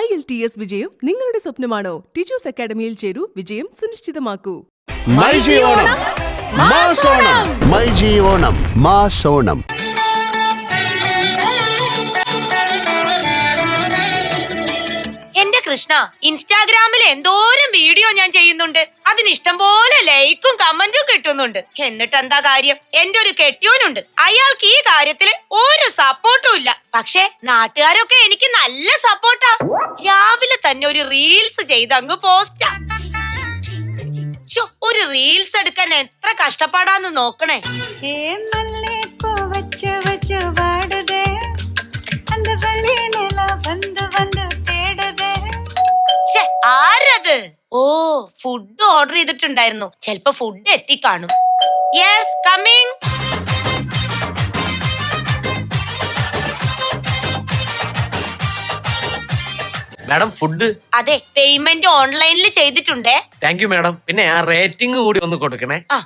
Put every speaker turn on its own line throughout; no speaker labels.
IELTS വിജയം നിങ്ങളുടെ സ്വപ്നമാണോ? Teachers അക്കാഡമിയിൽ ചേരൂ, വിജയം സുനിശ്ചിതമാക്കൂ.
മൈജി ഓണം മാസോണം. മൈജി ഓണം മാസോണം.
എന്റെ കൃഷ്ണ, ഇൻസ്റ്റാഗ്രാമിൽ എന്തോരം വീഡിയോ ഞാൻ ചെയ്യുന്നുണ്ട്. അതിന് ഇഷ്ടം പോലെ ലൈക്കും കമന്റും കിട്ടുന്നുണ്ട്. എന്നിട്ട് എന്താ കാര്യം? എന്റെ ഒരു കെട്ടിയോനുണ്ട്, അയാൾക്ക് ഈ കാര്യത്തില് ഒരു സപ്പോർട്ടും ഇല്ല. പക്ഷെ നാട്ടുകാരൊക്കെ എനിക്ക് നല്ല സപ്പോർട്ടാ. രാവിലെ തന്നെ ഒരു റീൽസ് ചെയ്ത് അങ്ങ് പോസ്റ്റാ. ഒരു റീൽസ് എടുക്കാൻ എത്ര കഷ്ടപ്പാടാന്ന് നോക്കണേ. ആരത്? ഓ, ഫുഡ് ഓർഡർ ചെയ്തിട്ടുണ്ടായിരുന്നു. ചെലപ്പോ ഫുഡ് എത്തിക്കാണും. Yes, coming.
Madam, food.
അതെ, പേയ്മെന്റ് ഓൺലൈനിൽ ചെയ്തിട്ടുണ്ടേ.
Thank you madam. പിന്നെ ആ റേറ്റിംഗ് കൂടി ഒന്ന് കൊടുക്കണേ.
ആ,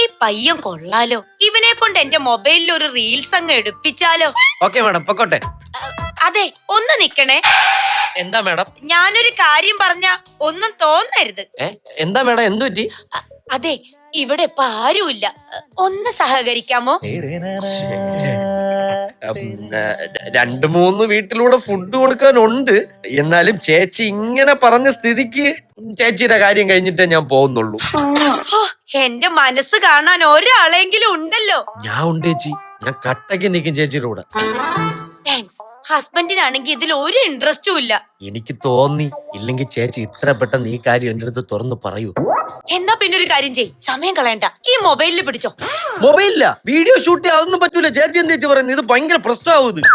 ഈ പയ്യൻ കൊള്ളാലോ. ഇവനെ കൊണ്ട് എന്റെ മൊബൈലിൽ ഒരു റീൽസ് അങ്ങ് എടുപ്പിച്ചാലോ?
ഓക്കെ മാഡം, പൊക്കോട്ടെ.
അതെ, ഒന്ന് നിക്കണേ.
എന്താ മാഡം?
ഞാനൊരു കാര്യം പറഞ്ഞ ഒന്നും തോന്നരുത്.
എന്താ മാഡം, എന്തു പറ്റി?
അതെ, ഇവിടെ ഇപ്പൊ ആരുമില്ല, ഒന്ന് സഹകരിക്കാമോ?
രണ്ടു മൂന്ന് വീട്ടിലൂടെ ഫുഡ് കൊടുക്കാനുണ്ട്. എന്നാലും ചേച്ചി ഇങ്ങനെ പറഞ്ഞ സ്ഥിതിക്ക് ചേച്ചിയുടെ കാര്യം കഴിഞ്ഞിട്ടേ ഞാൻ പോകുന്നുള്ളൂ.
എന്റെ മനസ്സ് കാണാൻ ഒരാളെങ്കിലും ഉണ്ടല്ലോ.
ഞാൻ ഉണ്ട് ചേച്ചി, ഞാൻ കട്ടയ്ക്ക് നിൽക്കും ചേച്ചിയുടെ കൂടെ.
താങ്ക്സ്. ഹസ്ബൻഡിനാണെങ്കിൽ ഇതിൽ ഒരു ഇൻട്രസ്റ്റും ഇല്ല.
എനിക്ക് തോന്നി, ഇല്ലെങ്കിൽ ചേച്ചി ഇത്ര പെട്ടെന്ന് ഈ കാര്യം എന്റെ അടുത്ത് തുറന്ന് പറയൂ.
എന്താ പിന്നെ ഒരു കാര്യം ചെയ്, സമയം കളയണ്ട, ഈ മൊബൈലിൽ പിടിച്ചോ.
മൊബൈലില്ല, വീഡിയോ ഷൂട്ട് അതൊന്നും പറ്റൂല. ചേച്ചി എന്താ ചേച്ചി പറയുന്നത്? ഇത് ഭയങ്കര പ്രശ്നമാവുന്നത്.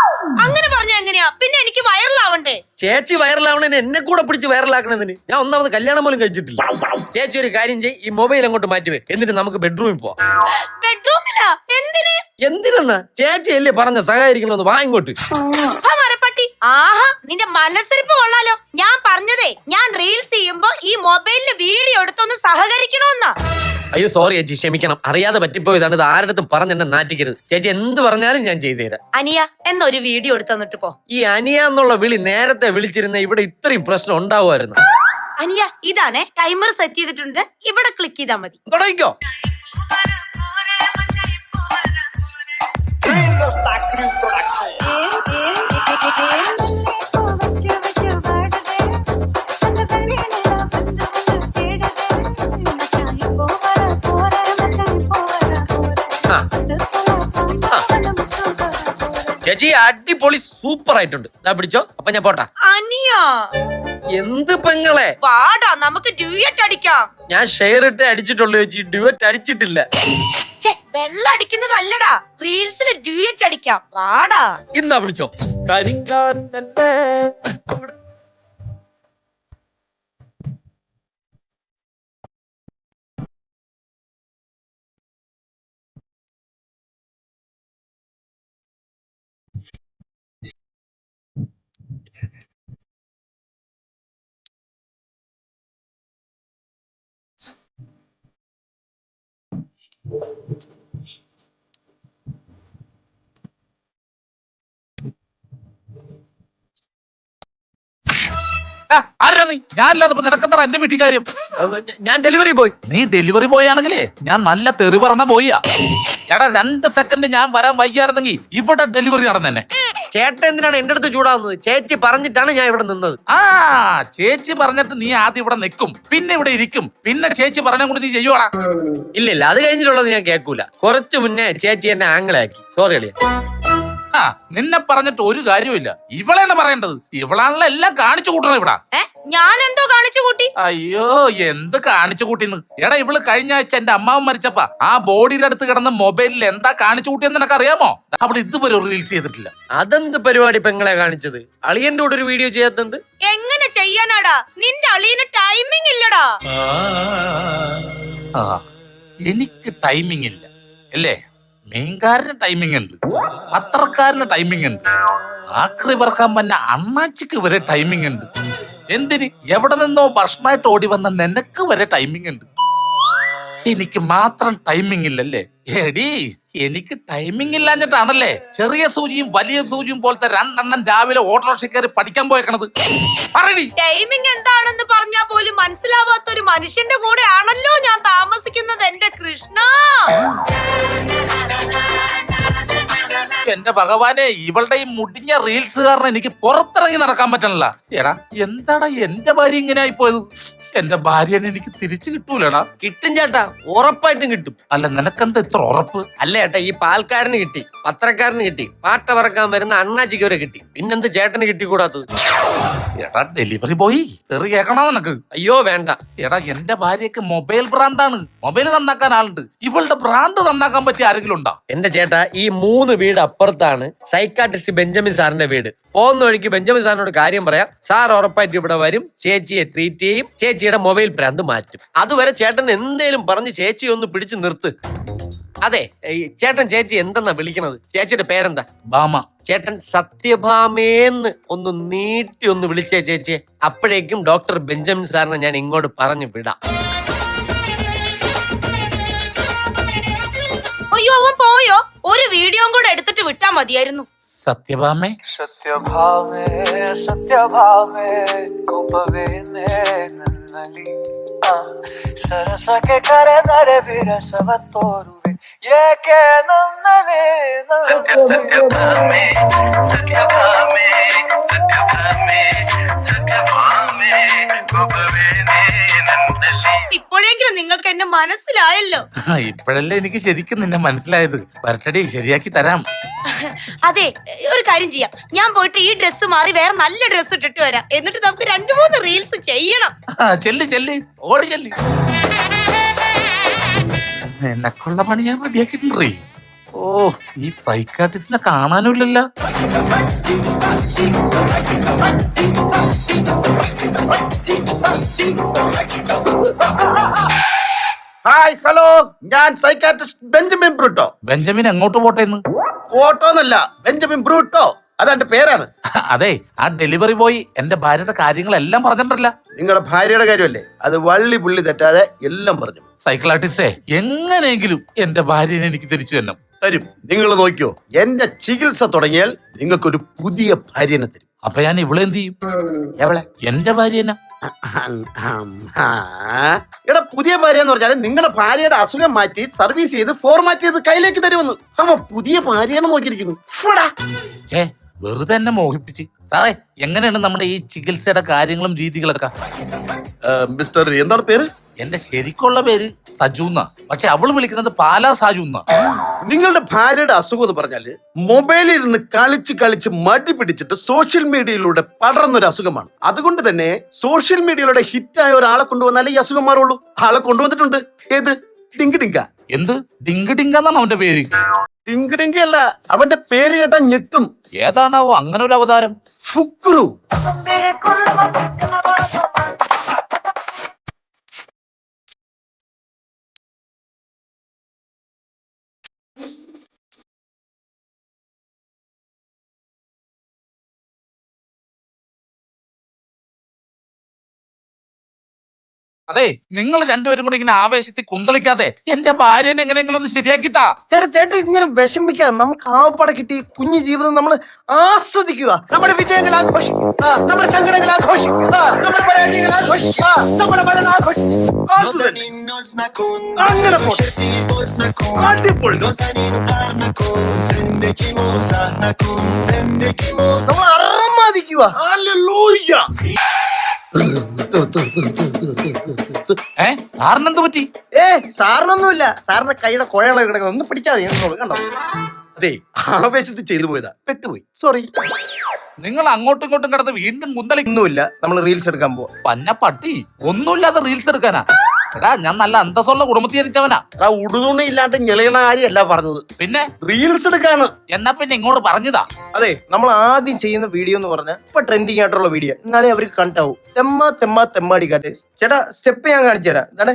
അങ്ങനെ പറഞ്ഞ എങ്ങനെയാ? പിന്നെ എനിക്ക് വൈറലാവണ്ടേ?
ചേച്ചി വൈറലാവണേന് എന്നെ കൂടെ പിടിച്ച് വൈറലാക്കണതിന് ഞാൻ ഒന്നാമത് കല്യാണം പോലും കഴിച്ചിട്ടില്ല. ചേച്ചി ഒരു കാര്യം ചെയ്യ്, ഈ മൊബൈൽ അങ്ങോട്ട് മാറ്റിവേ, എന്നിട്ട് നമുക്ക് ബെഡ്റൂമിൽ പോവാം.
ബെഡ്റൂമിലാ? എന്തിന്?
എന്തിനാ? ചേച്ചി അല്ലേ പറഞ്ഞ സഹായിക്കണമെന്ന്. വാ ഇങ്ങോട്ട്.
ആഹാ, നിന്റെ മനസ്സിരിപ്പ് കൊള്ളാലോ. ഞാൻ പറഞ്ഞതേ, ഞാൻ റീൽസ് ചെയ്യുമ്പോ ഈ മൊബൈലില് വീഡിയോ എടുത്തൊന്ന് സഹകരിക്കണമെന്നാ.
അയ്യോ സോറി ചേച്ചി, ക്ഷമിക്കണം. അറിയാതെ പറ്റിപ്പോയതാണ്. ഇത് ആരുടെ പറഞ്ഞ് എന്നെ നാറ്റിക്കരുത്. ചേച്ചി എന്ത് പറഞ്ഞാലും ഞാൻ ചെയ്തു തരാം.
അനിയ, എന്നൊരു വീഡിയോ എടുത്ത് തന്നിട്ട് പോ.
ഈ അനിയ എന്നുള്ള വിളി നേരത്തെ വിളിച്ചിരുന്ന ഇവിടെ ഇത്രയും പ്രശ്നം ഉണ്ടാവുമായിരുന്നു.
അനിയ, ഇതാണേ ടൈമർ സെറ്റ് ചെയ്തിട്ടുണ്ട്. ഇവിടെ ക്ലിക്ക് ചെയ്താൽ മതി.
തുടങ്ങിക്കോ. ചേച്ചി അടിപൊളി, സൂപ്പർ ആയിട്ടുണ്ട്. പിടിച്ചോ. അപ്പൊ ഞാൻ പോട്ടാ.
അനിയ,
എന്ത് പെങ്ങളെ?
വാടാ, നമുക്ക് ഡ്യൂയറ്റ് അടിക്കാം.
ഞാൻ ഷെയർ ഇട്ട് അടിച്ചിട്ടുള്ളൂ ചേച്ചി, ഡ്യൂയറ്റ് അടിച്ചിട്ടില്ല.
വെള്ളം അടിക്കുന്നതല്ലടാ, റീൽസിൽ ഡ്യൂയറ്റ് അടിക്കാം. വാടാ.
ഇന്നാ പിടിച്ചോ.
ഞാനില്ലാതെ നിനക്കെന്താ എന്റെ വീട്ടിൽ കാര്യം?
ഞാൻ ഡെലിവറി ബോയ്.
നീ ഡെലിവറി ബോയ് ആണെങ്കിലേ ഞാൻ നല്ല തെറി പറഞ്ഞ ബോയിയാ. എടാ, 2 സെക്കൻഡ് ഞാൻ വരാൻ വൈകിയായിരുന്നെങ്കിൽ ഇവിടെ ഡെലിവറി നടന്നെ.
ചേട്ടൻ എന്തിനാണ് എന്റെ അടുത്ത് ചൂടാവുന്നത്? ചേച്ചി പറഞ്ഞിട്ടാണ് ഞാൻ ഇവിടെ നിന്നത്.
ആ, ചേച്ചി പറഞ്ഞിട്ട് നീ ആദ്യം ഇവിടെ നിൽക്കും, പിന്നെ ഇവിടെ ഇരിക്കും, പിന്നെ ചേച്ചി പറഞ്ഞ കൊണ്ട് നീ ചെയ്യുവാടാ.
ഇല്ലില്ല, അത് കഴിഞ്ഞിട്ടുള്ളത് ഞാൻ കേൾക്കൂല. കുറച്ചു മുന്നേ ചേച്ചി എന്നെ ആംഗിളാക്കി. സോറി അളിയ.
ആ, നിന്നെ പറഞ്ഞിട്ട് ഒരു കാര്യമില്ല. ഇവളാണ് പറയേണ്ടത്. ഇവളാണല്ലോ എല്ലാം കാണിച്ചു കൂട്ടണം ഇവിടെ.
ഞാൻ എന്തോ കാണിച്ചു കൂട്ടി?
അയ്യോ, എന്ത് കാണിച്ചു കൂട്ടിന്ന്? എടാ, ഇവള് കഴിഞ്ഞ ആഴ്ച എന്റെ അമ്മാവൻ മരിച്ചപ്പ ആ ബോഡിയുടെ അടുത്ത് കിടന്ന മൊബൈലിൽ എന്താ കാണിച്ചു കൂട്ടിയെന്ന് നിനക്ക് അറിയാമോ? അവൾ ഇതുവരെ റീൽസ് ചെയ്തിട്ടില്ല.
അതെന്ത് പരിപാടി പെങ്ങളെ കാണിച്ചത്? അളിയന്റെ കൂടെ ഒരു വീഡിയോ ചെയ്യാത്തത്
എങ്ങനെ ചെയ്യാനാടാ? നിന്റെ അളിയന് ടൈമിംഗ് ഇല്ലടാ.
എനിക്ക് ടൈമിംഗ് ഇല്ല അല്ലേ? മീൻകാരന് ടൈമിംഗ് ഉണ്ട്, പത്രക്കാരന് ടൈമിംഗ് ഉണ്ട്, ആക്രി പറക്കാൻ വന്ന അണ്ണാച്ചിക്ക് വരെ ടൈമിംഗ് ഉണ്ട്. എന്തിന്? എവിടെ നിന്നോ ഭക്ഷണമായിട്ട് ഓടി വന്ന നിനക്ക് വരെ ടൈമിംഗ് ഉണ്ട്. എനിക്ക് മാത്രം ടൈമിംഗ് ഇല്ലല്ലേ? എടി, എനിക്ക് ടൈമിംഗ് ഇല്ലാഞ്ഞിട്ടാണല്ലേ ചെറിയ സൂചിയും വലിയ സൂചിയും പോലത്തെ രണ്ടെണ്ണം രാവിലെ ഓട്ടോറിക്ഷ കയറി പഠിക്കാൻ പോയേക്കണത്. പറയടി.
ടൈമിംഗ് എന്താണെന്ന് പറഞ്ഞാൽ പോലും മനസ്സിലാവാത്ത ഒരു മനുഷ്യന്റെ കൂടെ ആണല്ലോ ഞാൻ താമസിക്കുന്നത് എന്റെ കൃഷ്ണ.
എന്റെ ഭഗവാനെ, ഇവളുടെ ഈ മുടിഞ്ഞ റീൽസ് കാരണം എനിക്ക് പുറത്തിറങ്ങി നടക്കാൻ പറ്റണില്ല. എടാ എന്താടാ എന്റെ ഭാര്യ ഇങ്ങനെ ആയിപ്പോയത്? എന്റെ ഭാര്യനെ എനിക്ക് തിരിച്ചു കിട്ടൂലടാ.
കിട്ടും ചേട്ടാ, ഉറപ്പായിട്ടും കിട്ടും.
അല്ല നിനക്കെന്താ ഇത്ര ഉറപ്പ്?
അല്ല ചേട്ടാ, ഈ പാൽക്കാരന് കിട്ടി, പത്രക്കാരന് കിട്ടി, പാട്ട പറക്കാൻ വരുന്ന അണ്ണാച്ചിക്ക് വരെ കിട്ടി. പിന്നെന്ത് ചേട്ടന് കിട്ടിക്കൂടാത്തത്?
എടാ ഡെലിവറി ബോയ് തെറി കേൾക്കണോ നിനക്ക്?
അയ്യോ വേണ്ട.
എടാ എന്റെ ഭാര്യക്ക് മൊബൈൽ ഭ്രാന്താണ്. മൊബൈൽ നന്നാക്കാൻ ആളുണ്ട്. ഇവളുടെ ഭ്രാന്ത് നന്നാക്കാൻ പറ്റിയ ആരെങ്കിലും ഉണ്ടോ?
എന്റെ ചേട്ടാ, ഈ 3 വീട് അപ്പുറത്താണ് സൈക്കാട്രിസ്റ്റ് ബെഞ്ചമിൻ സാറിന്റെ വീട്. പോകുന്ന വഴിക്ക് ബെഞ്ചമിൻ സാറിനോട് കാര്യം പറയാം. സാർ ഉറപ്പായിട്ട് ഇവിടെ വരും, ചേച്ചിയെ ട്രീറ്റ് ചെയ്യും, ചേച്ചിയുടെ മൊബൈൽ ഭ്രാന്ത് മാറ്റും. അതുവരെ ചേട്ടൻ എന്തേലും പറഞ്ഞ് ചേച്ചിയെ ഒന്ന് പിടിച്ചു നിർത്ത്. അതെ, ഈ ചേട്ടൻ ചേച്ചി എന്തെന്നാ വിളിക്കണത്? ചേച്ചിയുടെ പേരെന്താ?
ബാമ.
ചേട്ടൻ സത്യഭാമേന്ന് ഒന്ന് നീട്ടി ഒന്ന് വിളിച്ചേ ചേച്ചിയെ. അപ്പോഴേക്കും ഡോക്ടർ ബെഞ്ചമിൻ സാറിനെ ഞാൻ ഇങ്ങോട്ട് പറഞ്ഞു വിടാം.
അയ്യോ അവൻ പോയോ? ഒരു വീഡിയോ കൂടെ എടുത്തിട്ട് വിട്ടാ മതിയായിരുന്നു.
സത്യഭാമേ.
ಸತ್ಯಭಾಮೆ ಸತ್ಯಭಾಮೆ ಕೋಪವೇನೆ ನನ್ನಲ್ಲಿ ಸರಸಕ್ಕೆ ಕರೆದರೆ ವಿರಸವ ತೋರುವೆ ಏಕೆ ನನ್ನಲ್ಲಿ ಸತ್ಯಭಾಮೆ ಸತ್ಯಭಾಮೆ ಸತ್ಯಭಾಮೆ ಸತ್ಯಭಾಮೆ ಕೋಪವೇನೆ ನನ್ನಲ್ಲಿ.
ഇപ്പോഴെങ്കിലും നിങ്ങൾക്ക് എന്നെ മനസ്സിലായല്ലോ.
ഇപ്പോഴല്ലേ എനിക്ക് ശരിക്കും നിന്നെ മനസ്സിലായത്. വരട്ടടി, ശരിയാക്കി തരാം.
അതെ, ഒരു കാര്യം ചെയ്യാം. ഞാൻ പോയിട്ട് ഈ ഡ്രസ്സ് മാറി വേറെ നല്ല ഡ്രസ്സ് ഇട്ടിട്ട് വരാം. എന്നിട്ട് നമുക്ക് 2-3 റീൽസ് ചെയ്യണം.
ചെല്ല് ഓടി ചെല്ല്. എന്നെക്കുള്ള പണി ഞാൻ റെഡിയാക്കിട്ടുണ്ടേ. ഓ, ഈ സൈക്കാട്രിസ്റ്റിനെ കാണാനുമില്ലല്ലോ.
ഹായ്, ഹലോ, ഞാൻ സൈക്കാട്രിസ്റ്റ് ബെഞ്ചമിൻ ബ്രൂട്ടോ.
ബെഞ്ചമിൻ എങ്ങോട്ട് പോട്ടേന്ന്?
ഫോട്ടോന്നല്ല, ബെഞ്ചമിൻ ബ്രൂട്ടോ, അതെന്റെ പേരാണ്.
അതെ, ആ ഡെലിവറി ബോയ് എന്റെ ഭാര്യയുടെ കാര്യങ്ങളെല്ലാം പറഞ്ഞിട്ടില്ല.
നിങ്ങളുടെ ഭാര്യയുടെ കാര്യമല്ലേ, അത് വള്ളി പുള്ളി തെറ്റാതെ എല്ലാം പറഞ്ഞു.
സൈക്കിളാർട്ടിസ്റ്റേ, എങ്ങനെയെങ്കിലും എന്റെ ഭാര്യനെ എനിക്ക് തിരിച്ചു തരണം.
തരും. നിങ്ങൾ നോക്കിയോ, എന്റെ ചികിത്സ തുടങ്ങിയാൽ നിങ്ങൾക്കൊരു പുതിയ ഭാര്യനെ തരും.
അപ്പൊ ഞാൻ ഇവിടെ എന്ത് ചെയ്യും?
എവളെ?
എന്റെ ഭാര്യന.
എടാ, പുതിയ ഭാര്യ എന്ന് പറഞ്ഞാൽ നിങ്ങളുടെ ഭാര്യയുടെ അസുഖം മാറ്റി സർവീസ് ചെയ്ത് ഫോർമാറ്റ് ചെയ്ത് കയ്യിലേക്ക് തരുമെന്ന്. അവ പുതിയ ഭാര്യയാണ് നോക്കിയിരിക്കുന്നു.
വെറുതെ എന്നെ മോഹിപ്പിച്ച്. സാറേ, എങ്ങനെയാണ് നമ്മുടെ ഈ ചികിത്സയുടെ കാര്യങ്ങളും രീതികളൊക്കെ?
മിസ്റ്റർ എന്താണ് പേര്?
എന്റെ ശരിക്കുള്ള പേര് സജു എന്നാ. പക്ഷെ അവള് വിളിക്കുന്നത് പാലാ സാജു എന്നാ.
നിങ്ങളുടെ ഭാര്യയുടെ അസുഖം എന്ന് പറഞ്ഞാല് മൊബൈലിൽ ഇരുന്ന് കളിച്ച് മടി പിടിച്ചിട്ട് സോഷ്യൽ മീഡിയയിലൂടെ പടർന്നൊരു അസുഖമാണ്. അതുകൊണ്ട് തന്നെ സോഷ്യൽ മീഡിയയിലൂടെ ഹിറ്റായ ഒരാളെ കൊണ്ടുവന്നാലേ ഈ അസുഖം മാറുള്ളൂ. ആളെ കൊണ്ടുവന്നിട്ടുണ്ട്. ഏത്? ഡിങ്ക് ഡിങ്ക.
എന്ത് ഡിങ്ക് ഡിങ്കന്നാണ് അവന്റെ പേര്?
ഡിങ്ക് ഡിങ്ക അല്ല, അവന്റെ പേര് കേട്ടാ ഞെട്ടും.
ഏതാണാവോ അങ്ങനെ ഒരു അവതാരം?
ഫുക്രു.
അതെ, നിങ്ങൾ രണ്ടുപേരും കൂടെ ഇങ്ങനെ ആവേശത്തിൽ കുന്തളിക്കാതെ എന്റെ ഭാര്യനെ എങ്ങനെയെങ്കിലും ഒന്ന് ശരിയാക്കിട്ടാ.
ചേട്ടാ ഇങ്ങനെ വിഷമിക്കാം. നമുക്ക് ആവപ്പാടെ കിട്ടിയ കുഞ്ഞു ജീവിതം നമ്മൾ ആസ്വദിക്കുക. നമ്മുടെ വിജയങ്ങൾ ആഘോഷിക്കുക, നമ്മുടെ സങ്കടങ്ങൾ ആഘോഷിക്കുക, നമ്മുടെ പരാജയങ്ങൾ ആഘോഷിക്കുക, നമ്മുടെ മരണം ആഘോഷിക്കുക.
അങ്ങനെ പോട്ടെ. അടിപൊളി.
നമ്മൾ അറമാദിക്കുക.
ഹല്ലേലൂയ.
സാറിനെന്ത് പറ്റി?
സാറിനൊന്നുമില്ല. സാറിന്റെ കൈയുടെ കുഴകളെ കിടക്കുന്നത് ഒന്ന് പിടിച്ചാൽ മതി. കണ്ടോ?
അതെ, ആവേശത്തിൽ ചെയ്തു പോയതാ, പെട്ടുപോയി. സോറി.
നിങ്ങൾ അങ്ങോട്ടും ഇങ്ങോട്ടും കിടന്ന് വീണ്ടും
ഒന്നുമില്ല, നമ്മൾ റീൽസ് എടുക്കാൻ പോവാ.
പന്ന പട്ടി, ഒന്നുമില്ലാതെ റീൽസ് എടുക്കാനാ? എടാ, ഞാൻ നല്ല അന്തസ്സുള്ള കുടുംബത്തിൽ ജനിച്ചവനാ.
ഉടുതുണി ഇല്ലാണ്ട് ഞെളിയണ കാര്യമല്ല പറഞ്ഞത്,
പിന്നെ
റീൽസ് എടുക്കാണ്.
എന്നാ പിന്നെ ഇങ്ങോട്ട് പറഞ്ഞതാ.
അതെ, നമ്മൾ ആദ്യം ചെയ്യുന്ന വീഡിയോ എന്ന് പറഞ്ഞാൽ ഇപ്പൊ ട്രെൻഡിങ് ആയിട്ടുള്ള വീഡിയോ. എന്നാലേ അവർക്ക് കണ്ടാവും. തെമ്മാടി കാറ്റ്. ചേട്ടാ, സ്റ്റെപ്പ് ഞാൻ കാണിച്ചു തരാം. എന്താണ്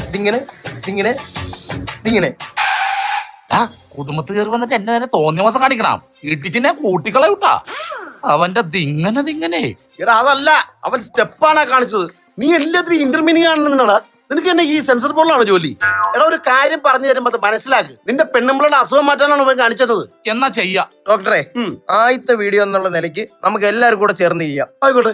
ഇതിങ്ങനെ ഇതിങ്ങനെ ഇതിങ്ങനെ.
കുടുംബത്തിൽ കയറി വന്നിട്ട് എന്നെ തന്നെ തോന്നിയ മാസം കാണിക്കണം. ഇടിച്ചിനെ കൂട്ടിക്കളയൂട്ടാ. അവന്റെ ദിങ്ങനെ.
എടാ, അതല്ല, അവൻ സ്റ്റെപ്പാണ് കാണിച്ചത്. നീ എല്ലാത്തിനും ഇന്റർമീനിങ് കാണുന്നുണ്ടാ. നിനക്ക് എന്നെ ഈ സെൻസർ ബോർഡിലാണ് ജോലി? എടാ ഒരു കാര്യം പറഞ്ഞു തരുമ്പോ അത് മനസ്സിലാക്ക്. നിന്റെ പെണ്ണുമ്പളുടെ അസുഖം മാറ്റാനാണ് ഇവൻ കാണിച്ചത്.
എന്നാ ചെയ്യാ
ഡോക്ടറെ, ആദ്യത്തെ വീഡിയോ എന്നുള്ള നിലയ്ക്ക് നമുക്ക് എല്ലാവരും കൂടെ ചേർന്ന് ചെയ്യാം.
ആയിക്കോട്ടെ.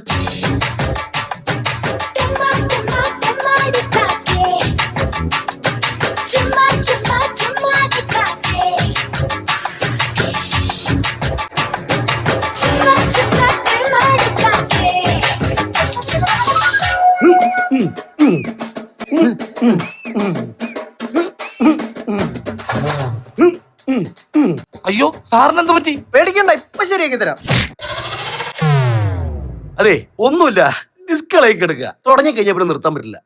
അയ്യോ സാറിനെന്ത് പറ്റി?
പേടിക്കണ്ട, ഇപ്പൊ ശരിയാക്കി തരാം.
അതെ ഒന്നുമില്ല, ഡിസ്കളേക്ക് എടുക്കുക. തുടങ്ങി കഴിഞ്ഞപ്പോൾ നിർത്താൻ പറ്റില്ല.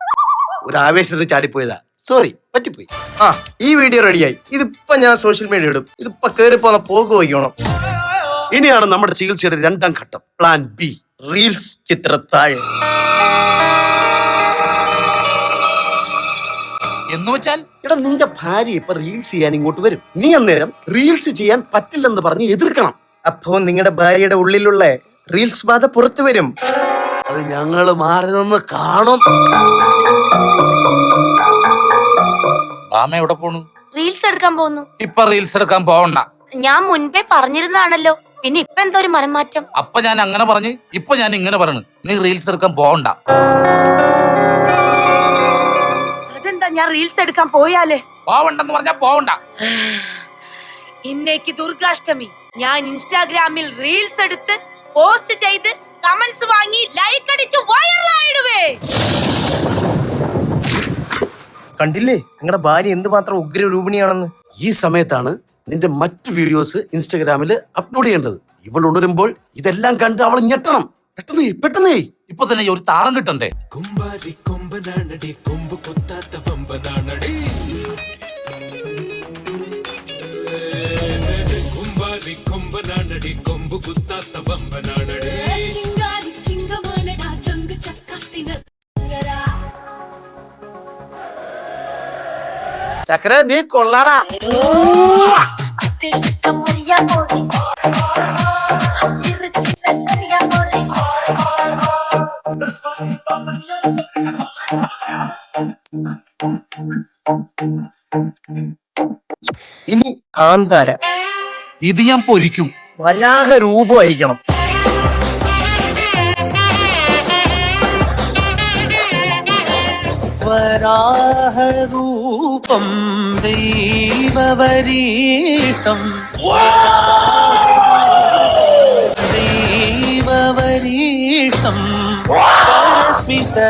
ഒരു ആവേശത്തിന് ചാടിപ്പോയതാ. സോറി, പറ്റിപ്പോയി.
ആ, ഈ വീഡിയോ റെഡിയായി. ഇതിപ്പോ ഞാൻ സോഷ്യൽ മീഡിയ ഇടും. ഇതിപ്പോ കേറി പോന്ന പോക്ക് വയ്ക്കണം.
ഇനിയാണ് നമ്മുടെ ചികിത്സയുടെ 2ാം ഘട്ടം, പ്ലാൻ ബി,
റീൽസ് ചിത്രത്താഴ്.
എന്ന് വെച്ചാൽ
എടാ നിന്റെ ഭാര്യ ഇപ്പൊ റീൽസ് ചെയ്യാൻ ഇങ്ങോട്ട് വരും. നീ അന്നേരം റീൽസ് ചെയ്യാൻ പറ്റില്ലെന്ന് പറഞ്ഞ് എതിർക്കണം.
അപ്പോ നിങ്ങളുടെ ഭാര്യയുടെ ഉള്ളിലുള്ള റീൽസ് ബാധ പുറത്തു വരും.
അത് ഞങ്ങള് മാറി നിന്ന് കാണും.
ബാമ എവിടെ പോണു?
റീൽസ് എടുക്കാൻ പോകുന്നു.
ഇപ്പൊ റീൽസ് എടുക്കാൻ പോവണ്ട.
ഞാൻ മുൻപേ പറഞ്ഞിരുന്നതാണല്ലോ, പിന്നെ ഇപ്പൊ എന്തോ ഒരു മനംമാറ്റം.
അപ്പൊ ഞാൻ അങ്ങനെ പറഞ്ഞു, ഇപ്പൊ ഞാൻ ഇങ്ങനെ പറഞ്ഞു. നീ റീൽസ് എടുക്കാൻ പോവണ്ട.
അതെന്താ, ഞാൻ റീൽസ് എടുക്കാൻ പോയാലേ?
പോവണ്ടെന്ന് പറഞ്ഞാ പോവണ്ട.
ഇന്നേക്ക് ദുർഗാഷ്ടമി. ഞാൻ ഇൻസ്റ്റാഗ്രാമിൽ റീൽസ് എടുത്ത് പോസ്റ്റ് ചെയ്ത് കമന്റ്സ് വാങ്ങി ലൈക്ക് അടിച്ച് വൈറലായിടുവേ.
കണ്ടില്ലേ നിങ്ങളുടെ ഭാര്യ എന്തുമാത്രം ഉഗ്രരൂപിണിയാണെന്ന്.
ഈ സമയത്താണ് നിന്റെ മറ്റു വീഡിയോസ് ഇൻസ്റ്റഗ്രാമിൽ അപ്ലോഡ് ചെയ്യേണ്ടത്. ഇവൾ ഉണരുമ്പോൾ ഇതെല്ലാം കണ്ട് അവൾ ഞെട്ടണം. പെട്ടെന്ന് പെട്ടെന്നേ
ഇപ്പൊ തന്നെ ഒരു താളം കിട്ടണ്ടേ?
കുമ്പാരി കൊമ്പനാണടി, കൊമ്പ് കൊത്താത്ത വമ്പനാണടി. കുമ്പാരി കൊമ്പനാണടി, കൊമ്പ് കുത്താത്ത വമ്പനാണടി.
ചിങ്കാരി ചിങ്കമാനടാ, ചങ്ക് ചക്കത്തിന്
ചക്കര നീ കൊള്ളാടാ.
ഇനി കാന്താര.
ഇത് ഞാൻ പൊരിക്കും.
വരാഹ രൂപമായിരിക്കണം.
വരാഹരൂപം ദൈവവരീഷ്ടം, ദൈവവരീഷ്ടം പരസ്മിതവദനം.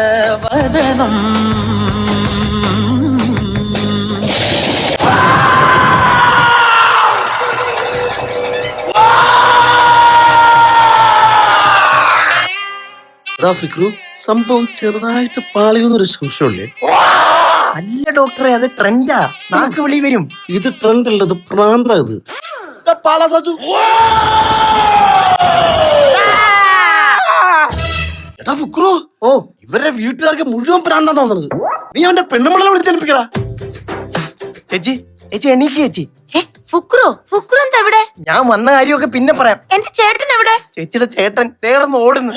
ഫിക്രു, സംഭവം ചെറുതായിട്ട് പാളിയൊന്നൊരു സംശയമുള്ളേ.
അല്ല ഡോക്ടറെ, അത് ട്രെൻഡാ. നാക്ക് വിളി വരും.
ഇത് ട്രെൻഡ് അല്ലത്, പ്രാന്ത. ഇത് പാലാ സാജു. എടാ ഫിക്രു,
ഓ,
ഇവരുടെ വീട്ടുകാർക്ക് മുഴുവൻ പ്രാന്താന്ന് തോന്നുന്നത്. നീ അവന്റെ പെണ്ണുമ്പളെ വിളിച്ചെനിപ്പിക്കടാ.
ചേച്ചി ചേച്ചി എണീക്ക് ചേച്ചി.
ഫുക്രു എന്താ എവിടെ?
ഞാൻ വന്ന കാര്യമൊക്കെ പിന്നെ പറയാം.
എന്റെ ചേട്ടൻ എവിടെ?
ചേച്ചിയുടെ ചേട്ടൻ തേടന്ന് ഓടുന്നു.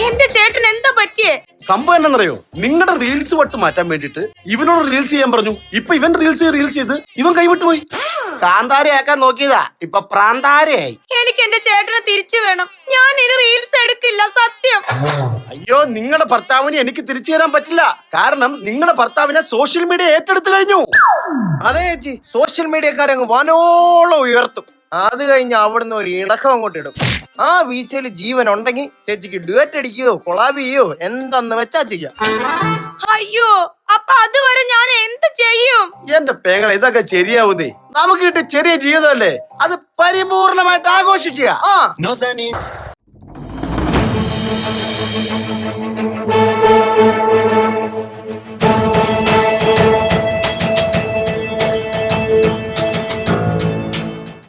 എന്റെ ചേട്ടൻ എന്താ പറ്റിയേ?
സംഭവം എന്താണെന്നറിയോ, നിങ്ങളുടെ റീൽസ് വട്ട് മാറ്റാൻ വേണ്ടിട്ട് ഇവനോട് റീൽസ് ചെയ്യാൻ പറഞ്ഞു. ഇപ്പൊ ഇവൻ റീൽസ് ചെയ്ത് ഇവൻ കൈവിട്ടു പോയി. കാന്താരയാക്കാൻ നോക്കിയതാ, ഇപ്പൊ പ്രാന്താരയായി.
എനിക്ക് എന്റെ ചേട്ടനെ തിരിച്ചു വേണം. ഞാൻ ഇനി റീൽസ് എടുക്കില്ല, സത്യം.
അയ്യോ, നിങ്ങളുടെ ഭർത്താവിനെ എനിക്ക് തിരിച്ചു തരാൻ പറ്റില്ല. കാരണം നിങ്ങളുടെ ഭർത്താവിനെ സോഷ്യൽ മീഡിയ ഏറ്റെടുത്തു കഴിഞ്ഞു.
അതെ ചേച്ചി, സോഷ്യൽ മീഡിയക്കാരെ അങ്ങ് വാനോളം ഉയർത്തും. അത് കഴിഞ്ഞ് അവിടുന്ന് ഒരു ഇടക്കം അങ്ങോട്ട് ഇടും. ആ വീഴ്ചയിൽ ജീവൻ ഉണ്ടെങ്കിൽ ചേച്ചിക്ക് ഡുവറ്റ് അടിക്കുകയോ കൊളാബ് ചെയ്യോ എന്താന്ന് വെച്ചാ ചെയ്യാം.
അയ്യോ, അപ്പൊ അതുവരെ ഞാൻ എന്ത് ചെയ്യും?
എന്റെ പേങ്ങളെ, ഇതൊക്കെ ശരിയാവുന്നേ. നമുക്ക് കിട്ടിയ ചെറിയ ജീവിതമല്ലേ, അത് പരിപൂർണമായിട്ട് ആഘോഷിക്കുക.
ആ
No, Zani.